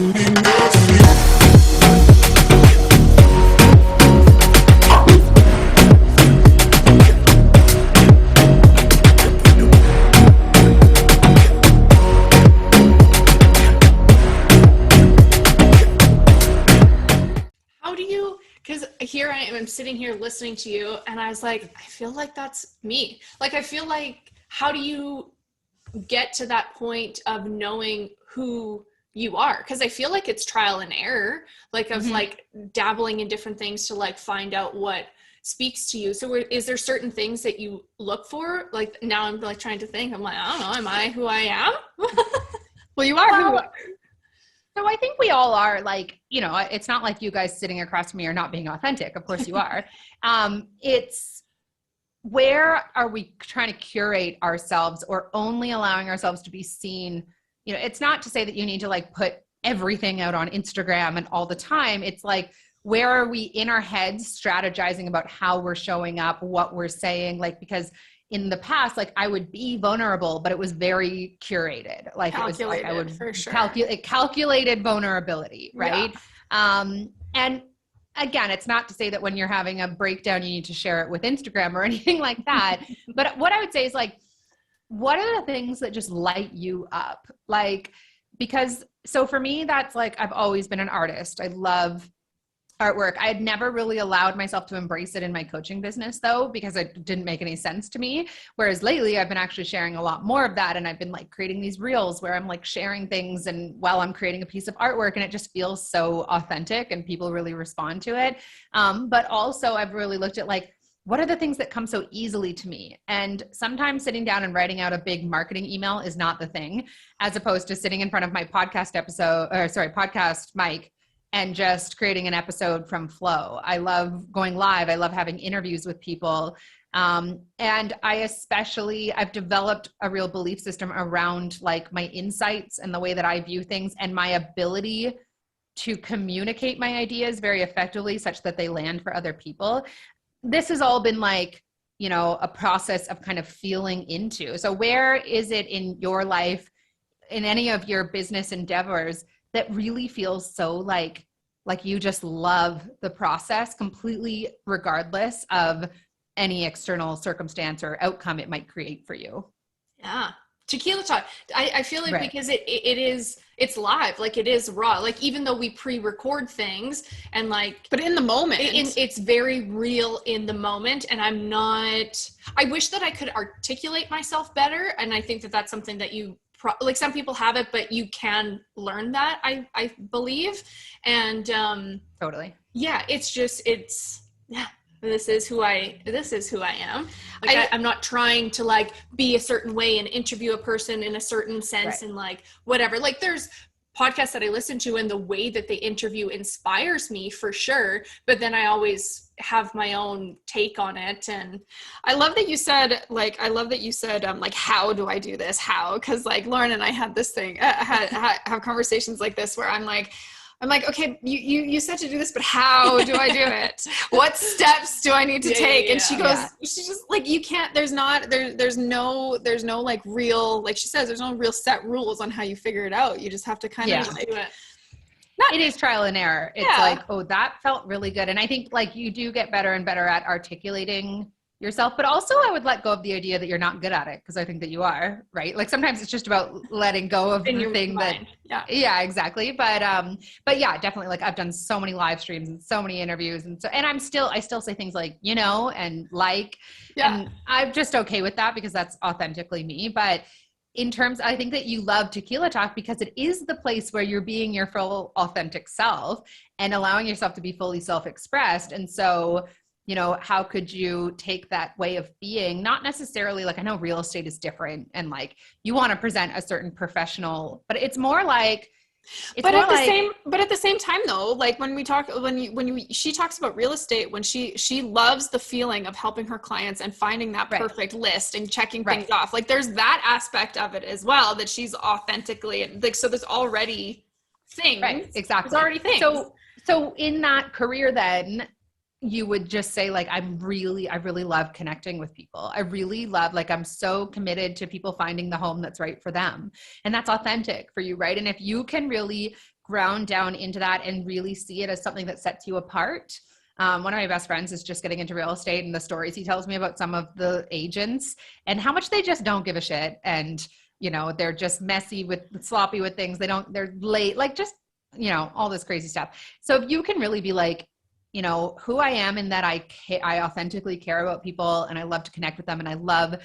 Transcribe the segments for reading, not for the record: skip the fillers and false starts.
Because here I am, I'm sitting here listening to you, and I was like, I feel like that's me. Like, I feel like, how do you get to that point of knowing who you are? Because I feel like it's trial and error, like of like dabbling in different things to like find out what speaks to you. So is there certain things that you look for? Like now I'm like trying to think, I'm like, I don't know, am I who I am? Well, you are who you are. So I think we all are, like, you know, it's not like you guys sitting across from me are not being authentic. Of course you are. It's where are we trying to curate ourselves or only allowing ourselves to be seen? You know, it's not to say that you need to like put everything out on Instagram and all the time. It's like, where are we in our heads strategizing about how we're showing up, what we're saying? Like, because in the past, like I would be vulnerable, but it was very curated. Like calculated, it was like I would for sure. Calculated vulnerability, right? Yeah. And again, it's not to say that when you're having a breakdown, you need to share it with Instagram or anything like that. But what I would say is like, what are the things that just light you up? Like, because so for me, that's like, I've always been an artist. I love artwork. I had never really allowed myself to embrace it in my coaching business though, because it didn't make any sense to me. Whereas lately I've been actually sharing a lot more of that. And I've been like creating these reels where I'm like sharing things and while I'm creating a piece of artwork, and it just feels so authentic and people really respond to it. But also I've really looked at like, what are the things that come so easily to me? And sometimes sitting down and writing out a big marketing email is not the thing, as opposed to sitting in front of my podcast mic and just creating an episode from flow. I love going live. I love having interviews with people. And I've developed a real belief system around like my insights and the way that I view things and my ability to communicate my ideas very effectively such that they land for other people. This has all been like, you know, a process of kind of feeling into. So where is it in your life, in any of your business endeavors, that really feels so like you just love the process completely regardless of any external circumstance or outcome it might create for you? Yeah. Tequila talk. I feel like because it's live, like it is raw, like even though we pre-record things and like, but in the moment, it's very real in the moment. And I wish that I could articulate myself better. And I think that that's something that like some people have it, but you can learn that, I believe. And totally. Yeah, this is who I am. Like I'm not trying to like be a certain way and interview a person in a certain sense and like whatever. Like there's podcasts that I listen to and the way that they interview inspires me for sure. But then I always have my own take on it. And I love that you said, like, how do I do this? How? Cause like Lauren and I had this thing, have conversations like this where I'm like, okay, you said to do this, but how do I do it? What steps do I need to take? And she goes, she's just like, you can't, there's no like real, like she says, there's no real set rules on how you figure it out. You just have to kind of like do it. It is trial and error. It's like, oh, that felt really good. And I think like you do get better and better at articulating yourself, but also I would let go of the idea that you're not good at it, because I think that you are, right? Like sometimes it's just about letting go of the thing mind. Yeah, exactly. But yeah, definitely. Like I've done so many live streams and so many interviews, and I still say things like, you know, and like, and I'm just okay with that because that's authentically me. But in terms, I think that you love Tequila Talk because it is the place where you're being your full authentic self and allowing yourself to be fully self-expressed. And so, you know, how could you take that way of being, not necessarily like, I know real estate is different and like you want to present a certain professional, but it's more like, but at the same time though, like when she talks about real estate, when she loves the feeling of helping her clients and finding that perfect list and checking things off. Like there's that aspect of it as well, that she's authentically like, so there's already things. Right. Exactly. There's already things. So in that career, then you would just say like, I really love connecting with people. I really love, like, I'm so committed to people finding the home that's right for them. And that's authentic for you, right? And if you can really ground down into that and really see it as something that sets you apart. One of my best friends is just getting into real estate, and the stories he tells me about some of the agents and how much they just don't give a shit. And, they're just messy sloppy with things. They're late, like just, all this crazy stuff. So if you can really be like, who I am, and that I authentically care about people, and I love to connect with them, and I love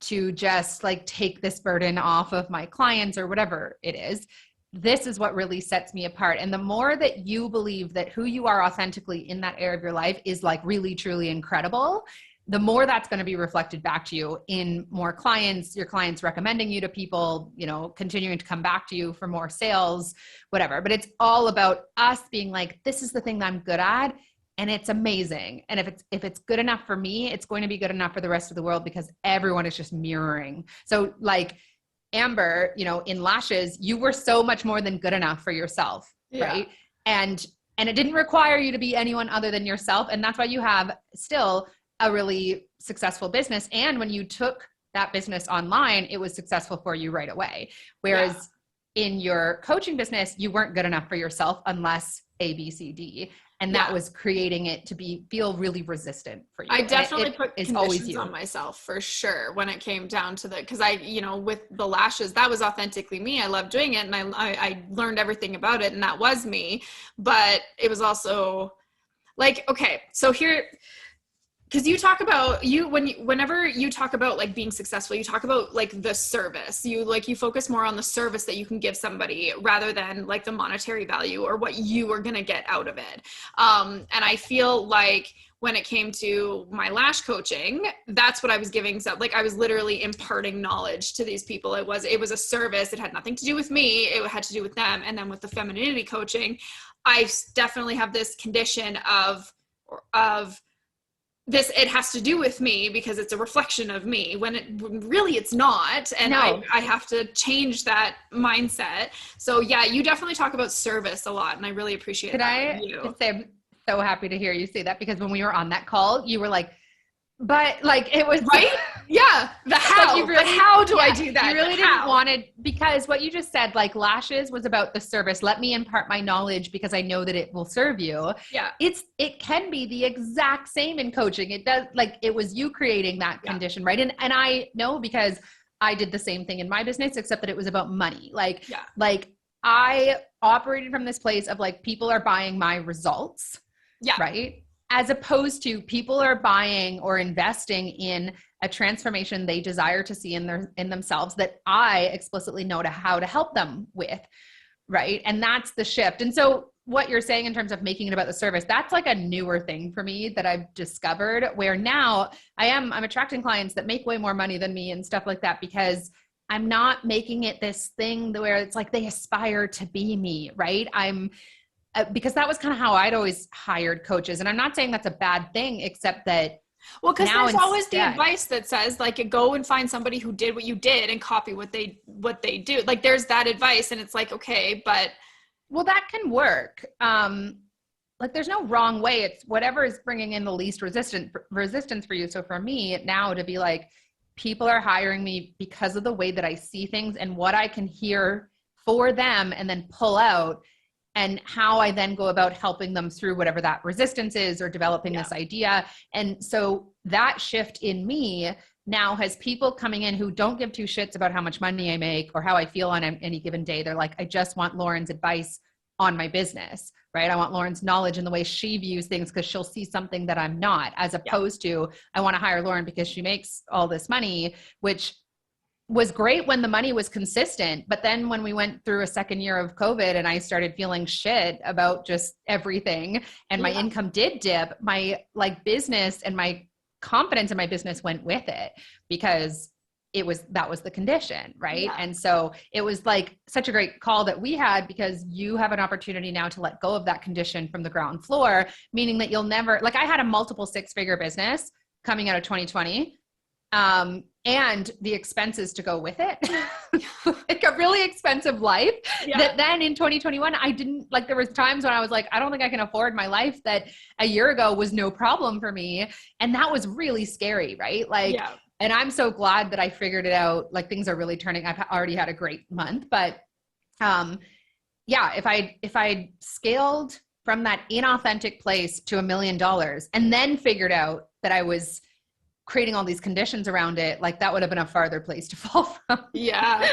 to just like take this burden off of my clients or whatever it is. This is what really sets me apart. And the more that you believe that who you are authentically in that area of your life is like really, truly incredible, the more that's going to be reflected back to you in more clients, your clients recommending you to people, continuing to come back to you for more sales, whatever. But it's all about us being like, this is the thing that I'm good at, and it's amazing. And if it's good enough for me, it's going to be good enough for the rest of the world, because everyone is just mirroring. So like Amber, in lashes, you were so much more than good enough for yourself, right? And it didn't require you to be anyone other than yourself. And that's why you have still a really successful business. And when you took that business online, it was successful for you right away. Whereas in your coaching business, you weren't good enough for yourself unless A, B, C, D. And that was creating it to feel really resistant for you. I definitely put always conditions on myself for sure when it came down to because I, with the lashes, that was authentically me. I loved doing it, and I learned everything about it, and that was me. But it was also like, okay, so here, because you talk about whenever you talk about like being successful, you talk about like the service. You focus more on the service that you can give somebody rather than like the monetary value or what you are gonna get out of it. And I feel like when it came to my lash coaching, that's what I was giving. So like I was literally imparting knowledge to these people. It was a service. It had nothing to do with me. It had to do with them. And then with the femininity coaching, I definitely have this condition of this, it has to do with me because it's a reflection of me, when it's not. And no. I have to change that mindset. So yeah, you definitely talk about service a lot, and I really appreciate that. Could say I'm so happy to hear you say that, because when we were on that call, you were like, but like it was right. Yeah. The how, like how do I do that? You really didn't want it, because what you just said, like lashes was about the service. Let me impart my knowledge because I know that it will serve you. Yeah. It can be the exact same in coaching. It does, like it was you creating that condition, right? And I know, because I did the same thing in my business, except that it was about money. Like I operated from this place of like, people are buying my results. Yeah. Right. As opposed to people are buying or investing in a transformation they desire to see in themselves that I explicitly know how to help them with. Right. And that's the shift. And so what you're saying in terms of making it about the service, that's like a newer thing for me that I've discovered, where now I'm attracting clients that make way more money than me and stuff like that, because I'm not making it this thing where it's like they aspire to be me. Right. Because that was kind of how I'd always hired coaches. And I'm not saying that's a bad thing, except that because there's always the advice that says like, go and find somebody who did what you did and copy what they do. Like there's that advice, and it's like, okay, but well, that can work. Like there's no wrong way. It's whatever is bringing in the least resistance for you. So for me now to be like, people are hiring me because of the way that I see things and what I can hear for them and then pull out, and how I then go about helping them through whatever that resistance is or developing this idea. And so that shift in me now has people coming in who don't give two shits about how much money I make or how I feel on any given day. They're like, I just want Lauren's advice on my business, right? I want Lauren's knowledge in the way she views things, because she'll see something that I'm not, as opposed to I want to hire Lauren because she makes all this money, which was great when the money was consistent. But then when we went through a second year of COVID and I started feeling shit about just everything, and my income did dip, my like business and my confidence in my business went with it, because that was the condition. Right. Yeah. And so it was like such a great call that we had, because you have an opportunity now to let go of that condition from the ground floor, meaning that you'll never, like I had a multiple 6-figure business coming out of 2020. And the expenses to go with it, like a really expensive life that then in 2021, I didn't like, there was times when I was like, I don't think I can afford my life that a year ago was no problem for me. And that was really scary. Right. Like, and I'm so glad that I figured it out. Like things are really turning. I've already had a great month, but, yeah, if I scaled from that inauthentic place to $1 million and then figured out that I was creating all these conditions around it, like that would have been a farther place to fall from. Yeah.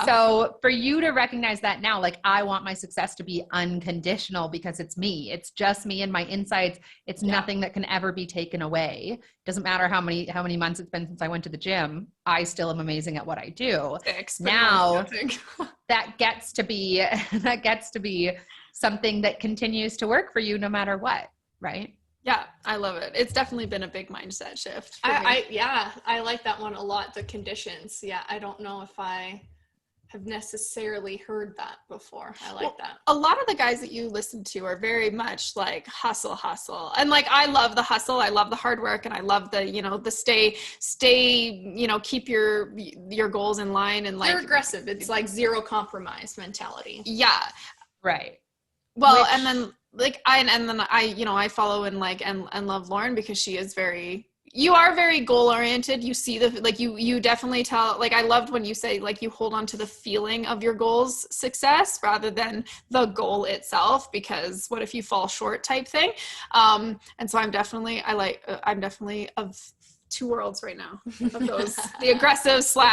So for you to recognize that now, like I want my success to be unconditional because it's me. It's just me and my insights. It's nothing that can ever be taken away. Doesn't matter how many months it's been since I went to the gym. I still am amazing at what I do. Now that gets to be something that continues to work for you no matter what, right? Yeah, I love it. It's definitely been a big mindset shift. I like that one a lot. The conditions. Yeah. I don't know if I have necessarily heard that before. I like that. A lot of the guys that you listen to are very much like hustle. And like, I love the hustle. I love the hard work, and I love the, the stay, keep your goals in line, and like they're aggressive. It's like zero compromise mentality. Yeah. Right. Well, and then like I follow and like and love Lauren because she is you are very goal oriented. You see you definitely tell, like I loved when you say like you hold on to the feeling of your goal's success rather than the goal itself, because what if you fall short type thing. And so I'm definitely of two worlds right now of those, the aggressive / So,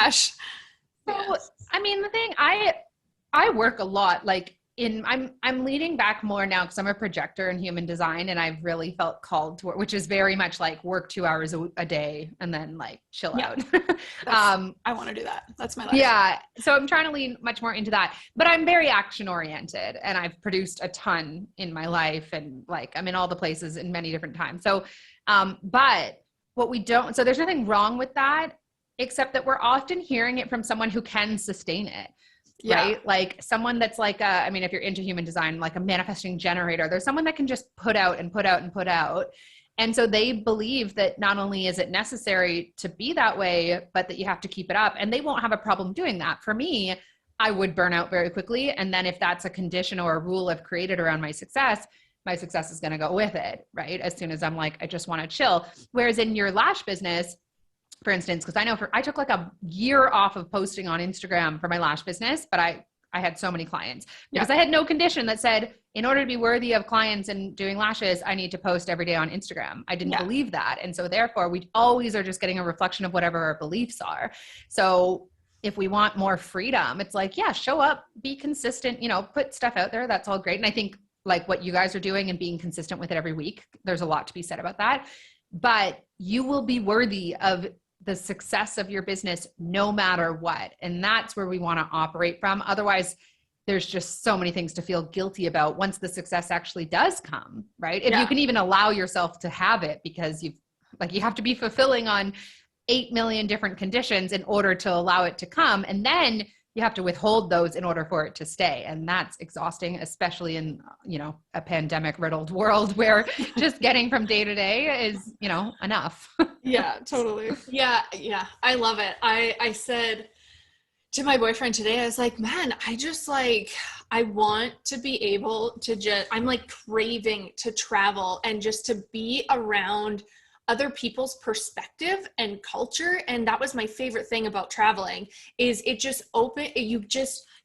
I mean, the thing I work a lot, like I'm leaning back more now because I'm a projector in human design, and I've really felt called to work, which is very much like work 2 hours a day and then like chill out. I want to do that. That's my life. Yeah. So I'm trying to lean much more into that, but I'm very action oriented, and I've produced a ton in my life, and like I'm in all the places in many different times. So, but what we don't, so there's nothing wrong with that, except that we're often hearing it from someone who can sustain it. Yeah. Right? Like someone that's like if you're into human design, like a manifesting generator, there's someone that can just put out and put out and put out. And so they believe that not only is it necessary to be that way, but that you have to keep it up, and they won't have a problem doing that. For me, I would burn out very quickly. And then if that's a condition or a rule I've created around my success is going to go with it. Right. As soon as I'm like, I just want to chill. Whereas in your lash business, for instance, because I took like a year off of posting on Instagram for my lash business, but I had so many clients because I had no condition that said, in order to be worthy of clients and doing lashes, I need to post every day on Instagram. I didn't believe that. And so therefore we always are just getting a reflection of whatever our beliefs are. So if we want more freedom, it's like, show up, be consistent, put stuff out there. That's all great. And I think like what you guys are doing and being consistent with it every week, there's a lot to be said about that, but you will be worthy of the success of your business no matter what. And that's where we want to operate from. Otherwise, there's just so many things to feel guilty about once the success actually does come, right? If you can even allow yourself to have it, because you have to be fulfilling on 8 million different conditions in order to allow it to come. And then you have to withhold those in order for it to stay. And that's exhausting, especially in, a pandemic riddled world where just getting from day to day is, enough. Yeah, totally. Yeah. I love it. I said to my boyfriend today, I was like, man, I want to be able to I'm like craving to travel and just to be around other people's perspective and culture. And that was my favorite thing about traveling, is it just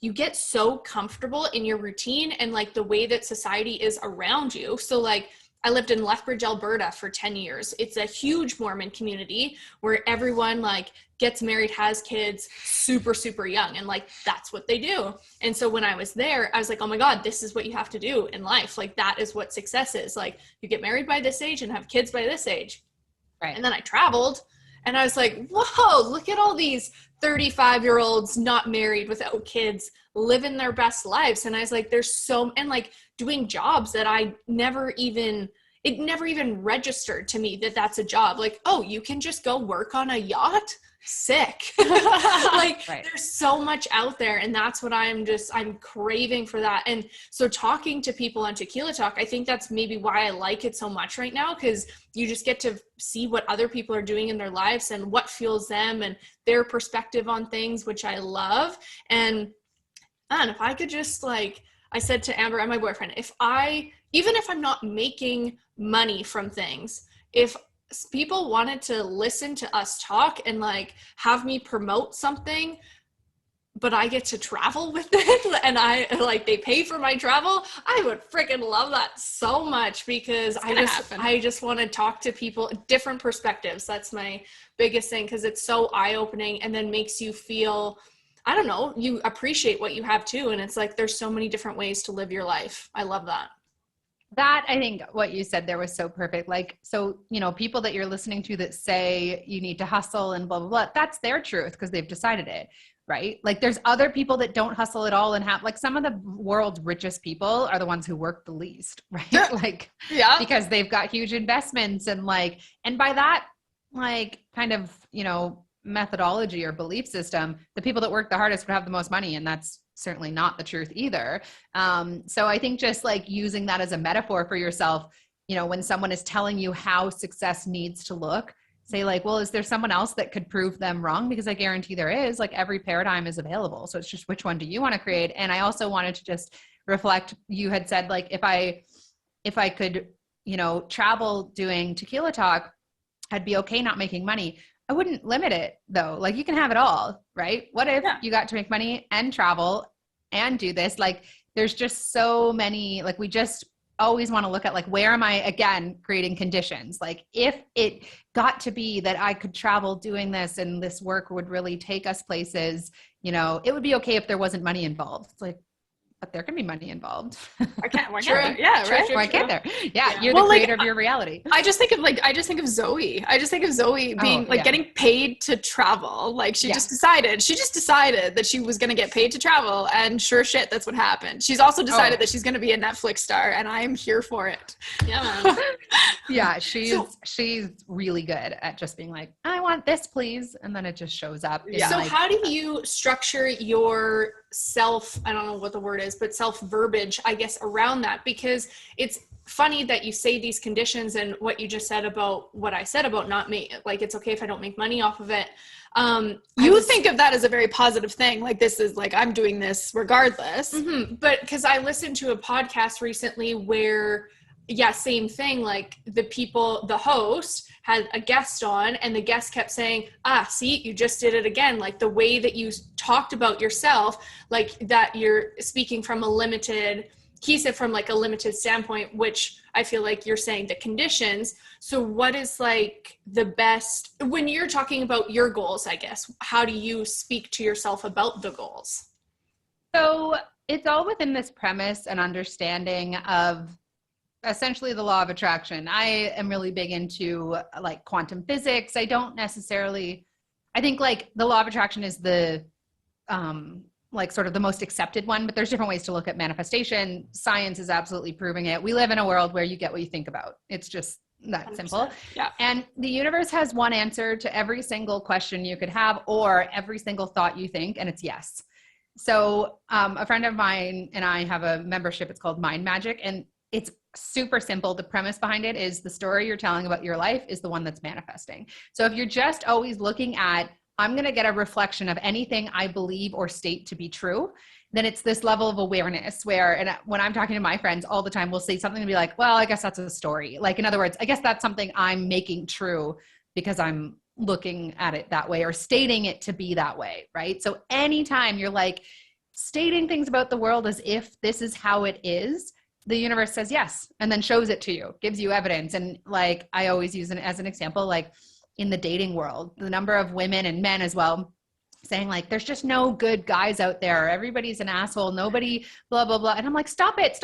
you get so comfortable in your routine and like the way that society is around you. So like I lived in Lethbridge, Alberta for 10 years. It's a huge Mormon community where everyone like gets married, has kids super, super young. And like, that's what they do. And so when I was there, I was like, oh my God, this is what you have to do in life. Like that is what success is. Like you get married by this age and have kids by this age. Right. And then I traveled and I was like, whoa, look at all these 35-year-olds not married, without kids, living their best lives. And I was like, and like doing jobs that it never even registered to me that that's a job. Like, oh, you can just go work on a yacht? Sick. There's so much out there, and that's what I'm craving for that. And so talking to people on Tequila Talk, I think that's maybe why I like it so much right now, because you just get to see what other people are doing in their lives and what fuels them and their perspective on things, which I love. And if I could just like, I said to Amber and my boyfriend, even if I'm not making money from things, if people wanted to listen to us talk and like have me promote something, but I get to travel with it and I like they pay for my travel. I would freaking love that so much because I just want to talk to people, different perspectives. That's my biggest thing because it's so eye-opening and then makes you feel, I don't know, you appreciate what you have too. And it's like there's so many different ways to live your life. I love that. That, I think what you said there was so perfect. Like, so, you know, people that you're listening to that say you need to hustle and blah, blah, blah, that's their truth because they've decided it, right? Like there's other people that don't hustle at all and have, like, some of the world's richest people are the ones who work the least, right? Yeah. Like, yeah, because they've got huge investments and like, and by that, like kind of, you know, methodology or belief system, the people that work the hardest would have the most money. And that's certainly not the truth either. So I think just like using that as a metaphor for yourself, you know, when someone is telling you how success needs to look, say like, well, is there someone else that could prove them wrong? Because I guarantee there is. Like every paradigm is available. So it's just which one do you want to create? And I also wanted to just reflect, you had said like, if I could, you know, travel doing Tequila Talk, I'd be okay not making money. I wouldn't limit it though. Like you can have it all, right? What if you got to make money and travel and do this? Like there's just so many, like we just always want to look at like, where am I again creating conditions? Like if it got to be that I could travel doing this and this work would really take us places, you know, it would be okay if there wasn't money involved. It's like, but there can be money involved. Why can't there? Yeah, right. Why can't there? Yeah, you're the creator of your reality. I just think of Zoe. I just think of Zoe being getting paid to travel. Like she just decided that she was going to get paid to travel, and sure shit, that's what happened. She's also decided that she's going to be a Netflix star, and I am here for it. Yeah, man. Yeah, she's really good at just being like, I want this, please, and then it just shows up. Yeah. So how do you structure your self, I don't know what the word is, but self verbiage, I guess, around that? Because it's funny that you say these conditions and what you just said about what I said about not me, like it's okay if I don't make money off of it. You think of that as a very positive thing. Like this is like, I'm doing this regardless. Mm-hmm. But because I listened to a podcast recently where, same thing. Like the host had a guest on and the guest kept saying, see, you just did it again. Like the way that you talked about yourself, like that you're speaking from he said from like a limited standpoint, which I feel like you're saying the conditions. So what is like the best, when you're talking about your goals, I guess, how do you speak to yourself about the goals? So it's all within this premise and understanding of essentially the law of attraction. I am really big into like quantum physics. I think like the law of attraction is the, like sort of the most accepted one, but there's different ways to look at manifestation. Science is absolutely proving it. We live in a world where you get what you think about. It's just that 100%. Simple. Yeah. And the universe has one answer to every single question you could have or every single thought you think, and it's yes. So a friend of mine and I have a membership. It's called Mind Magic, and it's super simple. The premise behind it is the story you're telling about your life is the one that's manifesting. So if you're just always looking at, I'm going to get a reflection of anything I believe or state to be true, then it's this level of awareness where, and when I'm talking to my friends all the time, we'll say something to be like, well, I guess that's a story. Like, in other words, I guess that's something I'm making true because I'm looking at it that way or stating it to be that way, right? So anytime you're like stating things about the world as if this is how it is, the universe says yes, and then shows it to you, gives you evidence. And like, I always use it as an example, like in the dating world, the number of women and men as well saying like, there's just no good guys out there. Everybody's an asshole. Nobody blah, blah, blah. And I'm like, stop it.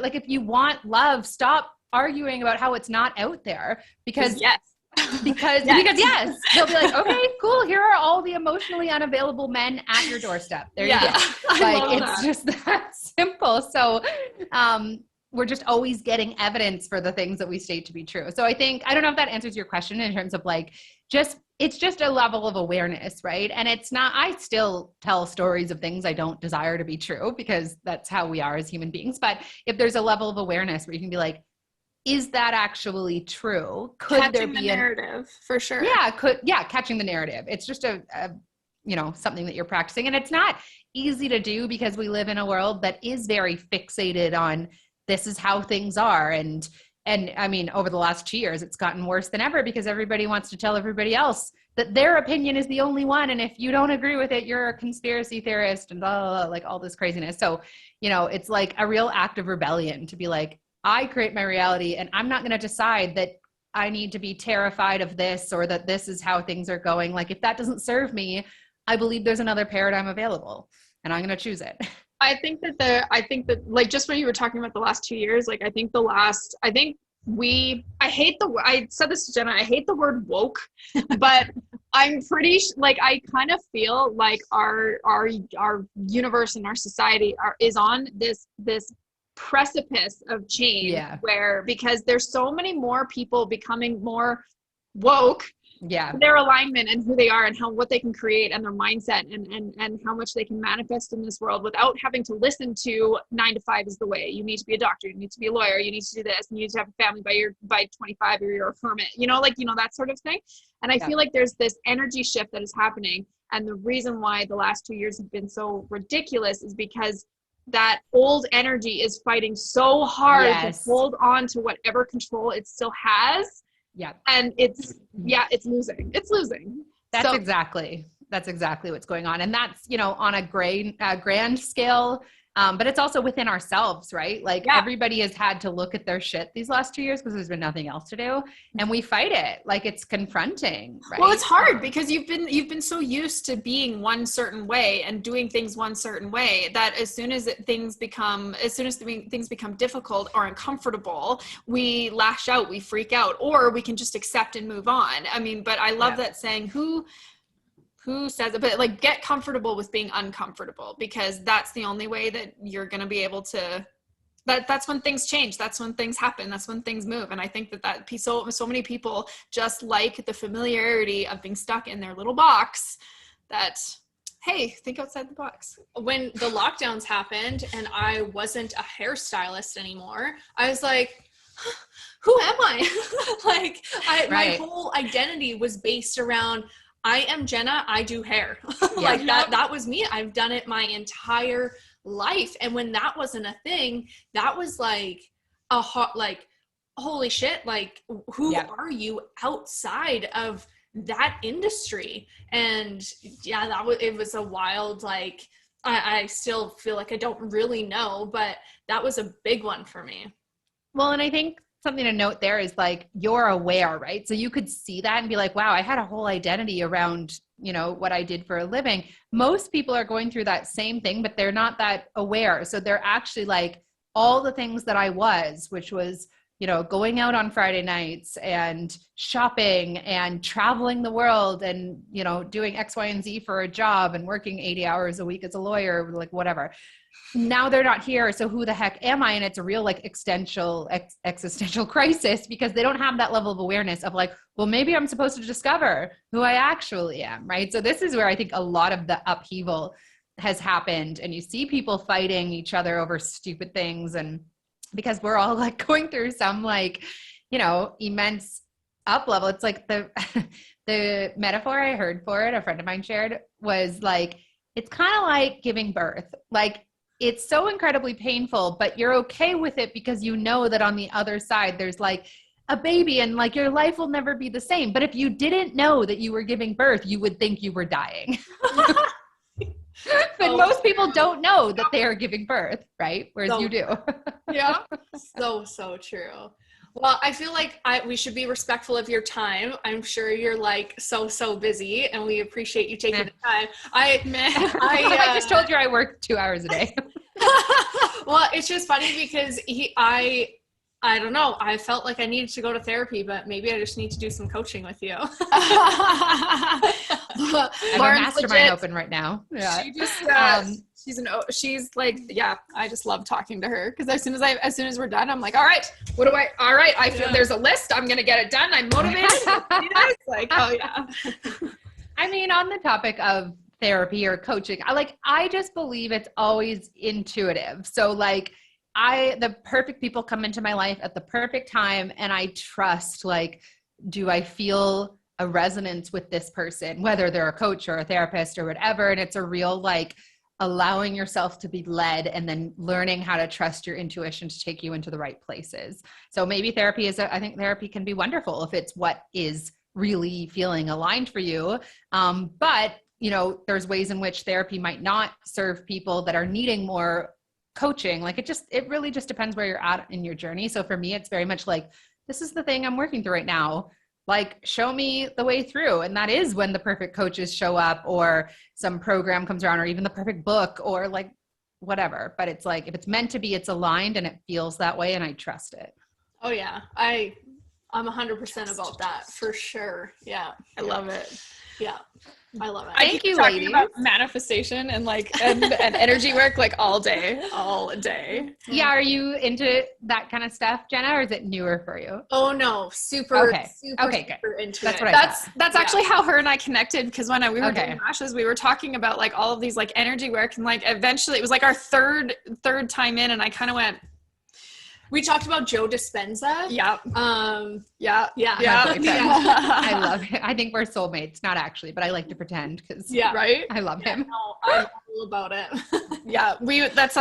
Like if you want love, stop arguing about how it's not out there because yes. Because yes, they'll be like, okay, cool. Here are all the emotionally unavailable men at your doorstep. There you go. Like it's just that simple. So, we're just always getting evidence for the things that we state to be true. So I don't know if that answers your question in terms of like, it's just a level of awareness, right? And it's not, I still tell stories of things I don't desire to be true because that's how we are as human beings. But if there's a level of awareness where you can be like, is that actually true? Could catching there be the narrative for sure? Catching the narrative. It's just a something that you're practicing. And it's not easy to do because we live in a world that is very fixated on this is how things are. And And I mean, over the last 2 years, it's gotten worse than ever because everybody wants to tell everybody else that their opinion is the only one. And if you don't agree with it, you're a conspiracy theorist and blah, blah, blah, like all this craziness. So, you know, it's like a real act of rebellion to be like, I create my reality and I'm not going to decide that I need to be terrified of this or that this is how things are going. Like, if that doesn't serve me, I believe there's another paradigm available and I'm going to choose it. I think that like, just when you were talking about the last 2 years, like, I said this to Jenna, I hate the word woke, but I'm pretty like, I kind of feel like our universe and our society is on this precipice of change. Yeah. Where, because there's so many more people becoming more woke, yeah, their alignment and who they are and what they can create and their mindset and how much they can manifest in this world without having to listen to 9 to 5 is the way. You need to be a doctor, you need to be a lawyer, you need to do this, and you need to have a family by 25 or you're a hermit, that sort of thing. And I feel like there's this energy shift that is happening. And the reason why the last 2 years have been so ridiculous is because that old energy is fighting so hard to hold on to whatever control it still has. Yeah. And it's losing. It's losing. That's exactly what's going on. And that's, on a grand scale. But it's also within ourselves, right? Like everybody has had to look at their shit these last 2 years because there's been nothing else to do. And we fight it. Like, it's confronting, right? Well, it's hard because you've been so used to being one certain way and doing things one certain way that as soon as things become difficult or uncomfortable, we lash out, we freak out, or we can just accept and move on. I mean, but I love that saying, who says it, but like, get comfortable with being uncomfortable, because that's the only way that you're going to be able to, that's when things change. That's when things happen. That's when things move. And I think that so many people just like the familiarity of being stuck in their little box that, hey, think outside the box. When the lockdowns happened and I wasn't a hairstylist anymore, I was like, who am I? My whole identity was based around, I am Jenna, I do hair. Like that was me. I've done it my entire life. And when that wasn't a thing, that was like a hot, like, holy shit, like, who are you outside of that industry? And it was a wild, like, I still feel like I don't really know, but that was a big one for me. Well, and I think something to note there is, like, you're aware, right? So you could see that and be like, wow, I had a whole identity around, what I did for a living. Most people are going through that same thing, but they're not that aware. So they're actually like, all the things that I was, which was, going out on Friday nights and shopping and traveling the world and, doing X, Y, and Z for a job and working 80 hours a week as a lawyer, like whatever. Now they're not here. So who the heck am I? And it's a real, like, existential crisis, because they don't have that level of awareness of like, well, maybe I'm supposed to discover who I actually am. Right. So this is where I think a lot of the upheaval has happened, and you see people fighting each other over stupid things. And because we're all, like, going through some, like, immense up level. It's like the metaphor I heard for it, a friend of mine shared, was like, it's kind of like giving birth. Like, it's so incredibly painful, but you're okay with it because you know that on the other side, there's like a baby and like your life will never be the same. But if you didn't know that you were giving birth, you would think you were dying. But most people don't know that they are giving birth, right? Whereas you do. Yeah. So true. Well, I feel like we should be respectful of your time. I'm sure you're like so busy, and we appreciate you taking the time. I just told you I work 2 hours a day. Well, it's just funny because I don't know. I felt like I needed to go to therapy, but maybe I just need to do some coaching with you. I have a mastermind open right now. Yeah. She just, she's like, I just love talking to her, because as soon as we're done, I'm like, I feel there's a list. I'm going to get it done. I'm motivated. It's like, oh yeah. I mean, on the topic of therapy or coaching, I just believe it's always intuitive. So like, the perfect people come into my life at the perfect time, and I trust, like, do I feel a resonance with this person, whether they're a coach or a therapist or whatever. And it's a real, like, allowing yourself to be led and then learning how to trust your intuition to take you into the right places. So maybe I think therapy can be wonderful if it's what is really feeling aligned for you. But there's ways in which therapy might not serve people that are needing more coaching. Like it really just depends where you're at in your journey. So for me, it's very much like, this is the thing I'm working through right now. Like, show me the way through. And that is when the perfect coaches show up, or some program comes around, or even the perfect book, or like whatever. But it's like, if it's meant to be, it's aligned and it feels that way, and I trust it. Oh yeah. I'm 100% about that for sure. Yeah. I love it. Yeah. I love it. Thank you, talking ladies. about manifestation and and energy work like all day. Yeah. Are you into that kind of stuff, Jenna, or is it newer for you? Oh no, super Okay, super good. into That's it. what I That's actually how her and I connected, because when we were Okay. doing lashes, we were talking about like all of these like energy work, and like eventually it was like our third time in, and I kind of went, We talked about Joe Dispenza. yeah. Yeah. My boyfriend. Yeah. I love it. I think we're soulmates. Not actually, but I like to pretend because Yeah. Right? I love him. No, I'm all about it. Yeah, that's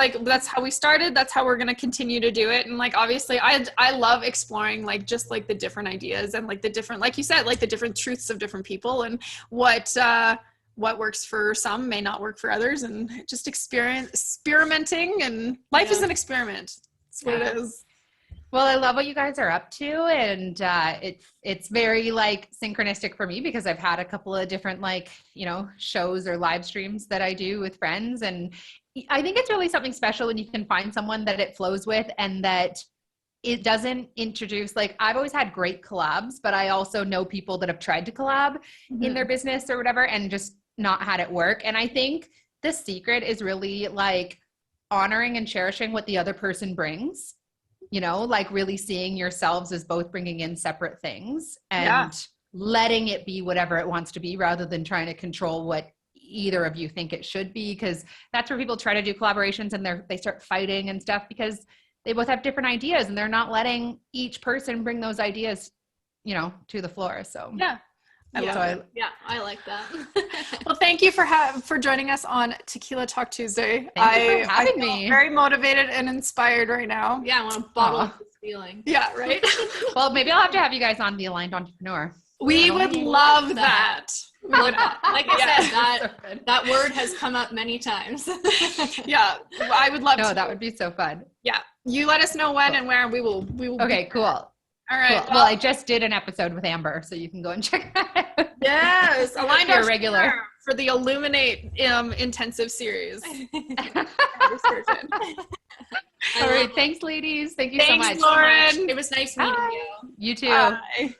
how we started. That's how we're going to continue to do it. And like, obviously I love exploring like just like the different ideas and like the different, like you said, like the different truths of different people, and what works for some may not work for others, and just experimenting, and life is an experiment. That's what it is. Well, I love what you guys are up to, and it's very like synchronistic for me, because I've had a couple of different shows or live streams that I do with friends, and I think it's really something special when you can find someone that it flows with, and that it doesn't introduce, like, I've always had great collabs, but I also know people that have tried to collab in their business or whatever and just not had it work. And I think the secret is really like honoring and cherishing what the other person brings, like really seeing yourselves as both bringing in separate things and letting it be whatever it wants to be, rather than trying to control what either of you think it should be. Because that's where people try to do collaborations and they start fighting and stuff, because they both have different ideas and they're not letting each person bring those ideas, to the floor. So I like that. Well, thank you for joining us on Tequila Talk Tuesday. Thank you for having I feel me. very motivated and inspired right now. Yeah, I want to bottle up this feeling. Yeah, right. Well, maybe I'll have to have you guys on the Aligned Entrepreneur. We would love that. We would, like I said, So good. that word has come up many times. Yeah, I would love to. No, that would be so fun. Yeah, you let us know when and where, and we will. Okay, cool. All right. Cool. Well, I just did an episode with Amber, so you can go and check that out. Yes, Aligned You're Entrepreneur regular. for the Illuminate intensive series. All right, thanks, ladies. Thank you so much. Thanks, Lauren. It was nice meeting you. You too. Bye.